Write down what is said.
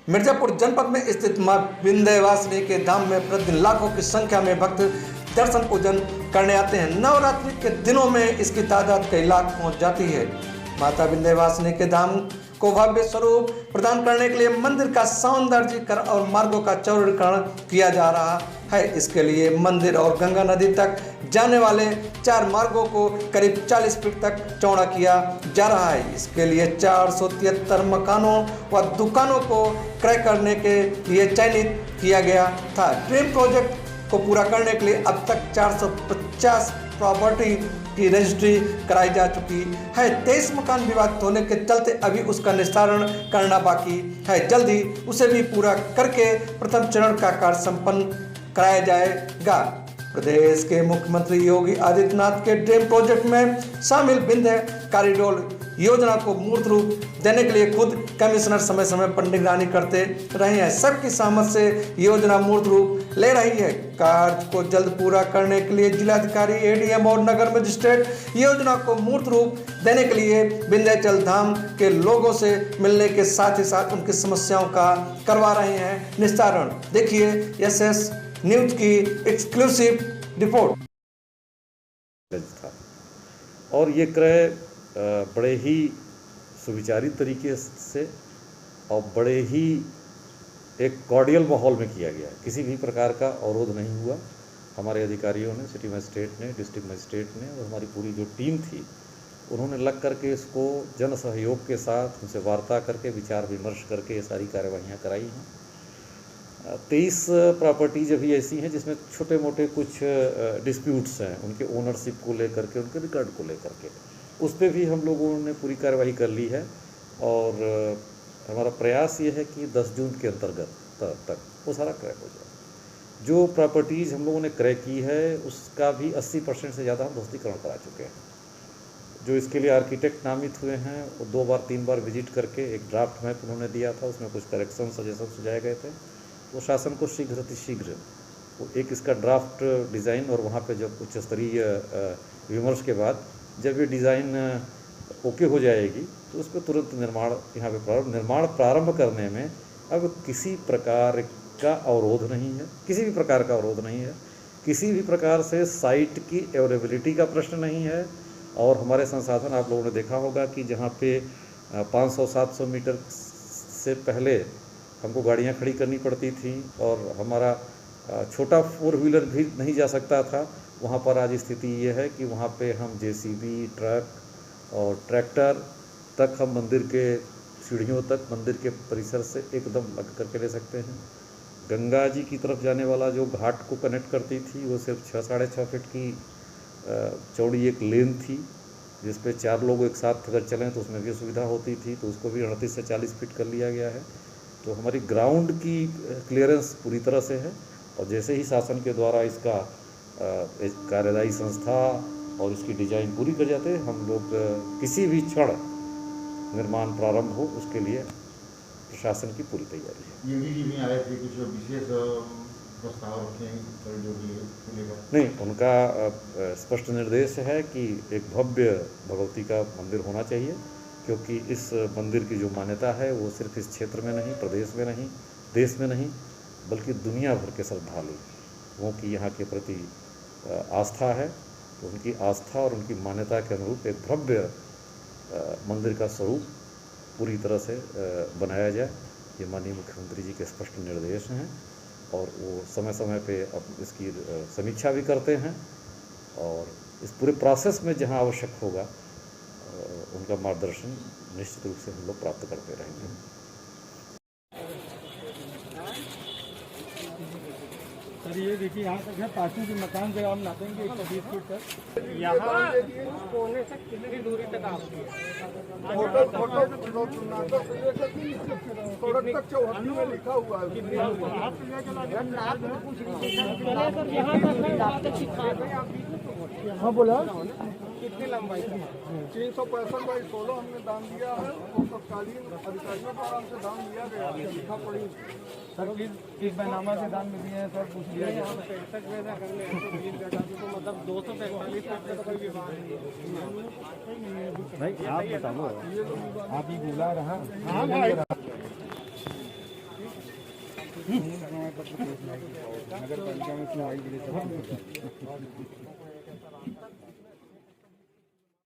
मिर्जापुर जनपद में स्थित मां विंध्यवासिनी के धाम में प्रतिदिन लाखों की संख्या में भक्त दर्शन पूजन करने आते हैं। नवरात्रि के दिनों में इसकी तादाद कई लाख पहुंच जाती है। माता विंध्यवासिनी के धाम को भव्य स्वरूप प्रदान करने के लिए मंदिर का सौंदर्यीकरण और मार्गों का चौड़ीकरण किया जा रहा है। इसके लिए मंदिर और गंगा नदी तक जाने वाले 4 मार्गों को करीब 40 फीट तक चौड़ा किया जा रहा है। इसके लिए 473 मकानों व दुकानों को क्रय करने के लिए चयनित किया गया था। ड्रीम प्रोजेक्ट को पूरा करने के लिए अब तक 450 प्रॉपर्टी की रजिस्ट्री कराई जा चुकी है। 23 मकान विवादित होने के चलते अभी उसका निस्तारण करना बाकी है। जल्द ही उसे भी पूरा करके प्रथम चरण का कार्य संपन्न कराया जाएगा। प्रदेश के मुख्यमंत्री योगी आदित्यनाथ के ड्रीम प्रोजेक्ट में शामिल विंध्य कॉरिडोर योजना को मूर्त रूप देने के लिए खुद कमिश्नर समय समय पर निगरानी करते रहे हैं। सबकी सहमति से योजना मूर्त रूप ले रही है। कार्य को जल्द पूरा करने के लिए जिलाधिकारी, एडीएम और नगर मजिस्ट्रेट योजना को मूर्त रूप देने के लिए विंध्याचल धाम के लोगों से मिलने के साथ ही साथ उनकी समस्याओं का करवा रहे हैं निस्तारण। देखिए एसएस न्यूज की एक्सक्लूसिव रिपोर्ट। और ये क्रय बड़े ही सुविचारित तरीके से और बड़े ही एक कॉर्डियल माहौल में किया गया है। किसी भी प्रकार का अवरोध नहीं हुआ। हमारे अधिकारियों ने, सिटी मजिस्ट्रेट ने, डिस्ट्रिक्ट मजिस्ट्रेट ने और हमारी पूरी जो टीम थी, उन्होंने लग करके इसको जन सहयोग के साथ उनसे वार्ता करके विचार विमर्श करके ये सारी कार्यवाहियाँ कराई हैं। 23 प्रॉपर्टीज अभी ऐसी हैं जिसमें छोटे मोटे कुछ डिस्प्यूट्स हैं, उनके ओनरशिप को लेकर के, उनके रिकॉर्ड को लेकर के, उस पर भी हम लोगों ने पूरी कार्यवाही कर ली है। और हमारा प्रयास ये है कि 10 जून के अंतर्गत तक वो सारा क्रय हो जाए। जो प्रॉपर्टीज़ हम लोगों ने क्रय की है उसका भी 80% से ज़्यादा हम ध्वस्तीकरण करा चुके हैं। जो इसके लिए आर्किटेक्ट नामित हुए हैं वो 2 बार 3 बार विजिट करके एक ड्राफ्ट मैप उन्होंने दिया था, उसमें कुछ करेक्शन सजेशन सुझाए गए थे। वो शासन को शीघ्र वो एक इसका ड्राफ्ट डिज़ाइन और वहाँ पे जब उच्च स्तरीय विमर्श के बाद जब ये डिज़ाइन ओके हो जाएगी तो उस पर तुरंत यहाँ पे निर्माण प्रारंभ करने में अब किसी प्रकार का अवरोध नहीं है। किसी भी प्रकार का अवरोध नहीं है। किसी भी प्रकार से साइट की अवेलेबिलिटी का प्रश्न नहीं है। और हमारे संसाधन आप लोगों ने देखा होगा कि जहाँ पे 500-700 मीटर से पहले हमको गाड़ियाँ खड़ी करनी पड़ती थी और हमारा छोटा 4 व्हीलर भी नहीं जा सकता था, वहाँ पर आज स्थिति ये है कि वहाँ पे हम जेसीबी, ट्रक और ट्रैक्टर तक हम मंदिर के सीढ़ियों तक मंदिर के परिसर से एकदम लग करके ले सकते हैं। गंगा जी की तरफ जाने वाला जो घाट को कनेक्ट करती थी वो सिर्फ 6-6.5 फीट की चौड़ी एक लेन थी, जिस पे 4 लोग एक साथ अगर चलें तो उसमें भी सुविधा होती थी, तो उसको भी 38 से 40 फीट कर लिया गया है। तो हमारी ग्राउंड की क्लियरेंस पूरी तरह से है। और जैसे ही शासन के द्वारा इसका कार्यदायी संस्था और इसकी डिजाइन पूरी कर जाते हैं, हम लोग किसी भी क्षण निर्माण प्रारंभ हो उसके लिए प्रशासन की पूरी तैयारी है। ये भी आए थे कुछ विशेष प्रस्ताव रखे हैं जो भी नहीं, उनका स्पष्ट निर्देश है कि एक भव्य भगवती का मंदिर होना चाहिए, क्योंकि इस मंदिर की जो मान्यता है वो सिर्फ इस क्षेत्र में नहीं, प्रदेश में नहीं, देश में नहीं, बल्कि दुनिया भर के श्रद्धालुओं की यहाँ के प्रति आस्था है। तो उनकी आस्था और उनकी मान्यता के अनुरूप एक भव्य मंदिर का स्वरूप पूरी तरह से बनाया जाए, ये माननीय मुख्यमंत्री जी के स्पष्ट निर्देश हैं। और वो समय समय पे अब इसकी समीक्षा भी करते हैं और इस पूरे प्रोसेस में जहाँ आवश्यक होगा उनका मार्गदर्शन निश्चित रूप से हम लोग प्राप्त करते रहेंगे। सर ये देखिए यहाँ तक है, पार्किंग के मकान से हम नापेंगे 120 फीट तक। यहाँ कोने से कितनी दूरी तक आपकी है? लिखा हुआ है। हाँ बोला कितनी लंबाई 365 बाई 16 हमने दान दिया है और तत्कालीन अधिकारियों को आराम से दान दिया गया है। लिखा पड़ी सर किस बैनामा से दान में दिए हैं सर, पूछ लिया गया। तो मतलब 245 का कोई विवाद नहीं। भाई आप बताओ, आप ही बुला रहा। हाँ भाई प्रमाण पत्र नगर पालिका में सुनवाई के लिए सब